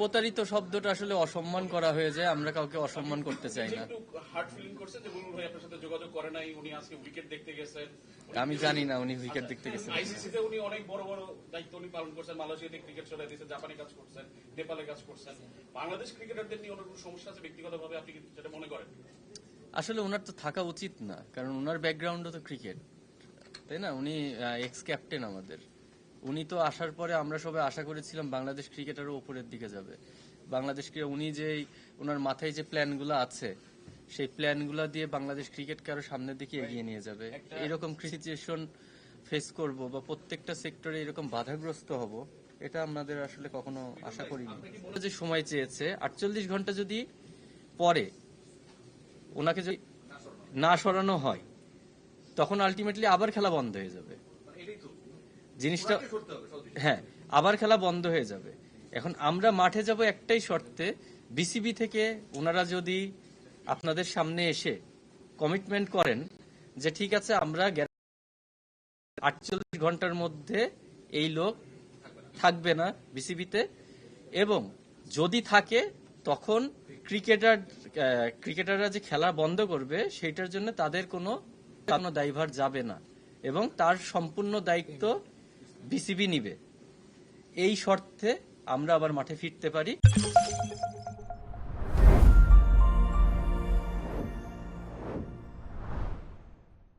প্রতারিত শব্দটা আসলে অসম্মান করা হয়ে যায়, আমরা কাউকে অসম্মান করতে চাই না। আমি জানি না উনি উইকেট দেখতে গেছেন। আইসিসিতে উনি অনেক বড় বড় দায়িত্ব উনি পালন করছেন, মালয়েশিয়াতে ক্রিকেট চলে দিয়েছেন, জাপানে কাজ করছেন, নেপালে কাজ করছেন। বাংলাদেশ ক্রিকেটারদের নিয়ে ওনার কোনো সমস্যা আছে ব্যক্তিগতভাবে, আপনি যেটা মনে করেন? আসলে ওনার তো থাকা উচিত না, কারণ ওনার ব্যাকগ্রাউন্ডও তো ক্রিকেট, তাই না? উনি এক্স ক্যাপ্টেন আমাদের। উনি তো আসার পরে আমরা সবাই আশা করেছিলাম বাংলাদেশ ক্রিকেট আরো উপরের দিকে যাবে। বাংলাদেশ উনি যে ওনার মাথায় যে প্ল্যানগুলো আছে সেই প্ল্যানগুলো দিয়ে বাংলাদেশ ক্রিকেটকে আরো সামনের দিকে এগিয়ে নিয়ে যাবে। এরকম সিচুয়েশন ফেস করব বা প্রত্যেকটা সেক্টরে এরকম বাধাগ্রস্ত হব, এটা আমাদের আসলে কখনো আশা করিনি। যে সময় চেয়েছে 48 ঘন্টা যদি পরে ওনাকে যদি না সরানো হয়, তখন আলটিমেটলি আবার খেলা বন্ধ হয়ে যাবে জিনিসটা। হ্যাঁ, আবার খেলা বন্ধ হয়ে যাবে। এখন আমরা মাঠে যাব একটাই শর্তে, বিসিবি থেকে ওনারা যদি আপনাদের সামনে এসে কমিটমেন্ট করেন যে ঠিক আছে আমরা 48 ঘন্টার মধ্যে এই লোক থাকবে না বিসিবিতে, এবং যদি থাকে তখন ক্রিকেটাররা যে খেলা বন্ধ করবে সেটার জন্য তাদের কোনো দায়ভার যাবে না এবং তার সম্পূর্ণ দায়িত্ব বিসিবি নিবে। এই শর্তে আমরা আবার মাঠে ফিরতে পারি।